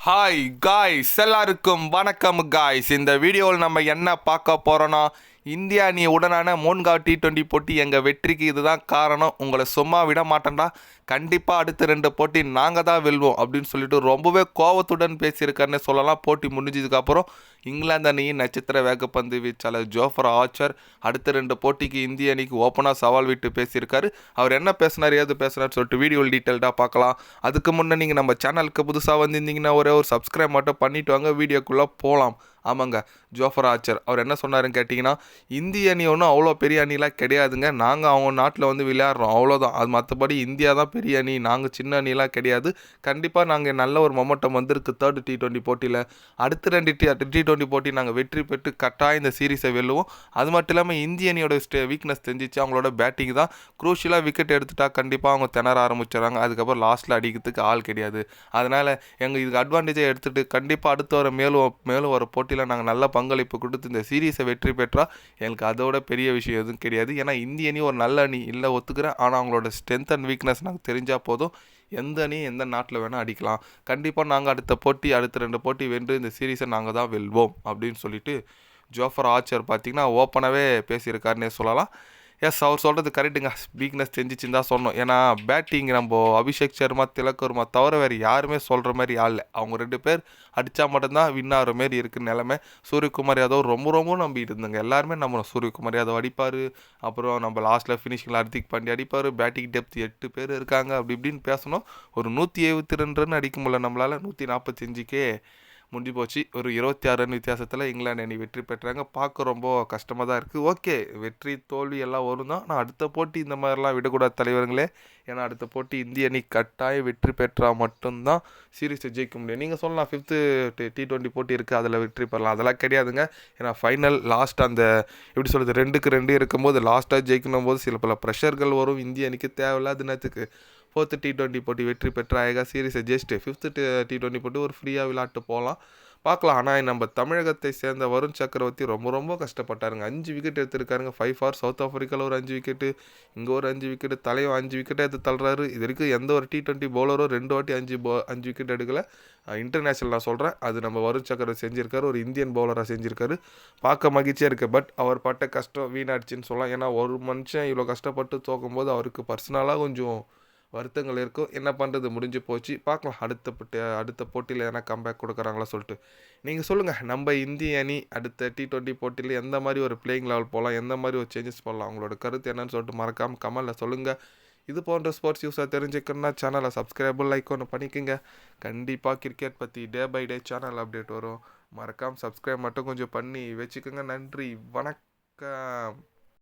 Hi guys, எல்லாருக்கும் வணக்கம் guys. இந்த வீடியோவில் நம்ம என்ன பார்க்க போகிறோன்னா, இந்தியா அணி உடனான மோன்கா T20 போட்டி எங்கள் வெற்றிக்கு இதுதான் காரணம், உங்களை சும்மா விட மாட்டேன்டா, கண்டிப்பாக அடுத்த 2 போட்டி நாங்கள் தான் வெல்வோம் அப்படின்னு சொல்லிட்டு ரொம்பவே கோவத்துடன் பேசியிருக்காருன்னு சொல்லலாம். போட்டி முடிஞ்சதுக்கப்புறம் இங்கிலாந்து அணியின் நட்சத்திர வேகப்பந்து வீச்சாளர் ஜோஃப்ரா ஆர்ச்சர் அடுத்த 2 போட்டிக்கு இந்திய அணிக்கு ஓப்பனாக சவால் விட்டு பேசியிருக்காரு. அவர் என்ன பேசினார், ஏது பேசினார் சொல்லிட்டு வீடியோவில் டீட்டெயில்டாக பார்க்கலாம். அதுக்கு முன்னே நீங்கள் நம்ம சேனலுக்கு புதுசாக வந்திருந்தீங்கன்னா ஒரே ஒரு சப்ஸ்கிரைப் மட்டும் பண்ணிவிட்டு வாங்க, வீடியோக்குள்ளே போகலாம். ஆமாங்க, ஜோஃப்ரா ஆர்ச்சர் அவர் என்ன சொன்னாருன்னு கேட்டிங்கன்னா, இந்திய அணி ஒன்றும் அவ்வளோ பெரிய அணிலாம் கிடையாதுங்க, நாங்கள் அவங்க நாட்டில் வந்து விளையாடுறோம் அவ்வளோதான், அது மற்றபடி இந்தியா தான் பெரிய அணி, நாங்கள் சின்ன அணிலாம் கிடையாது. கண்டிப்பாக நாங்கள் நல்ல ஒரு மொமெண்டம் வந்திருக்கு தேர்ட் T20 போட்டியில். அடுத்த 2 T20 போட்டி நாங்கள் வெற்றி பெற்று கட்டாயம் இந்த சீரீஸை வெல்லுவோம். அது மட்டும் இல்லாமல் இந்திய அணியோட வீக்னஸ் தெரிஞ்சிச்சு, அவங்களோட பேட்டிங் தான். குரூஷியலாக விக்கெட் எடுத்துட்டா கண்டிப்பாக அவங்க திணற ஆரம்பிச்சிடறாங்க, அதுக்கப்புறம் லாஸ்ட்டில் அடிக்கிறதுக்கு ஆள் கிடையாது. அதனால் எங்கள் இதுக்கு அட்வான்டேஜை எடுத்துகிட்டு கண்டிப்பாக அடுத்த வர மேலும் வர போட்டியில் நாங்கள் நல்ல பங்களிப்பு கொடுத்து இந்த சீரீஸை வெற்றி பெற்றால் எங்களுக்கு அதோட பெரிய விஷயம் எதுவும் கிடையாது. ஏன்னா இந்திய அணி ஒரு நல்ல அணி இல்லை, ஒத்துக்கிறேன். ஆனால் அவங்களோட ஸ்ட்ரென்த் அண்ட் வீக்னஸ் நாங்கள் தெரிஞ்சால் போதும், எந்த அணி எந்த நாட்டில் வேணால் அடிக்கலாம். கண்டிப்பாக நாங்கள் அடுத்த 2 போட்டி வென்று இந்த சீரீஸை நாங்கள் தான் வெல்வோம் அப்படின்னு சொல்லிட்டு ஜோஃப்ரா ஆர்ச்சர் பார்த்திங்கன்னா ஓப்பனாகவே பேசியிருக்காருன்னே சொல்லலாம். எஸ், அவர் சொல்கிறது கரெக்டுங்க, வீக்னஸ் தெரிஞ்சிச்சுன்னு தான் சொன்னோம். ஏன்னா பேட்டிங் நம்ம அபிஷேக் சர்மா, திலக் வர்மா தவிர வேறு யாருமே சொல்கிற மாதிரி ஆள், அவங்க 2 பேர் அடித்தா மட்டும்தான் வின் ஆகிற மாரி இருக்குது நிலைமை. சூரியகுமார் யாதவ் ரொம்ப நம்பிட்டு இருந்தாங்க எல்லாருமே, நம்ம சூரியகுமார் யாதவ் அடிப்பார், அப்புறம் நம்ம லாஸ்ட்டில் ஃபினிஷிங்கில் ஹர்திக் பாண்டியா அடிப்பார், பேட்டிங் டெப்த் 8 பேர் இருக்காங்க அப்படி இப்படின்னு பேசணும். ஒரு 172 ரன் அடிக்க முடியல நம்மளால், 145க்கே முடிஞ்சு போச்சு. ஒரு 26 ரன் வித்தியாசத்தில் இங்கிலாந்து அணி வெற்றி பெற்றாங்க. பார்க்க ரொம்ப கஷ்டமாக தான் இருக்குது. ஓகே, வெற்றி தோல்வி எல்லாம் வரும் தான், ஆனால் அடுத்த போட்டி இந்த மாதிரிலாம் விடக்கூடாது தலைவர்களே. ஏன்னா அடுத்த போட்டி இந்திய அணி கட்டாயம் வெற்றி பெற்றால் மட்டும்தான் சீரீஸை ஜெயிக்க முடியும். நீங்கள் சொல்லலாம் 5th T20 போட்டி இருக்குது, அதில் வெற்றி பெறலாம், அதெல்லாம் கிடையாதுங்க. ஏன்னா ஃபைனல் லாஸ்ட் அந்த எப்படி சொல்கிறது 2-2 இருக்கும்போது லாஸ்ட்டாக ஜெயிக்கணும் போது சில பல ப்ரெஷர்கள் வரும், இந்திய அணிக்கு தேவையில்லாத நேரத்துக்கு 4th T20 போட்டி வெற்றி பெற்ற அழகாக சீரீஸை ஜெயிச்சுட்டு 5th T20 போட்டு ஒரு ஃப்ரீயாக விளையாட்டு போகலாம், பார்க்கலாம். ஆனால் நம்ம தமிழகத்தை சேர்ந்த வருண் சக்கரவர்த்தி ரொம்ப கஷ்டப்பட்டாருங்க. 5 விக்கெட் எடுத்திருக்காருங்க. 5 ஃபார் சவுத் ஆஃப்ரிக்காவில் ஒரு 5 விக்கெட்டு, இங்கே ஒரு 5 விக்கெட்டு, தலைவன் 5 விக்கெட்டை எடுத்து தள்ளுறாரு. இது வரைக்கும் எந்த ஒரு T20 பவுலரும் 2 வாட்டி 5 விக்கெட் எடுக்கலை. இன்டர்நேஷ்னல் நான் சொல்கிறேன், அது நம்ம வருண் சக்கரவர்த்தி செஞ்சுருக்காரு, ஒரு இந்தியன் பவுலராக செஞ்சுருக்காரு. பார்க்க மகிழ்ச்சியாக இருக்குது. பட் அவர் பட்ட கஷ்டம் வீணாடிச்சின்னு சொல்லலாம். ஏன்னா ஒரு மனுஷன் இவ்வளோ கஷ்டப்பட்டு தோக்கும்போது அவருக்கு பர்சனலாக கொஞ்சம் வருத்தங்கள் இருக்கும். என்ன பண்ணுறது, முடிஞ்சு போச்சு, பார்க்கலாம் அடுத்த போட்டியில் எதனா கம்பேக் கொடுக்குறாங்களா சொல்லிட்டு. நீங்கள் சொல்லுங்கள், நம்ம இந்திய அணி அடுத்த T20 போட்டியில் எந்த மாதிரி ஒரு பிளேயிங் லெவல் போகலாம், எந்த மாதிரி ஒரு சேஞ்சஸ் பண்ணலாம், அவங்களோட கருத்து என்னன்னு சொல்லிட்டு மறக்காமல் கமெண்டில் சொல்லுங்கள். இது போன்ற ஸ்போர்ட்ஸ் நியூஸாக தெரிஞ்சுக்கணுன்னா சேனலை சப்ஸ்கிரைபும் லைக் ஒன்று பண்ணிக்கோங்க. கண்டிப்பாக கிரிக்கெட் பற்றி day by day channel update வரும், மறக்காமல் சப்ஸ்கிரைப் மட்டும் கொஞ்சம் பண்ணி வச்சுக்கோங்க. நன்றி, வணக்கம்.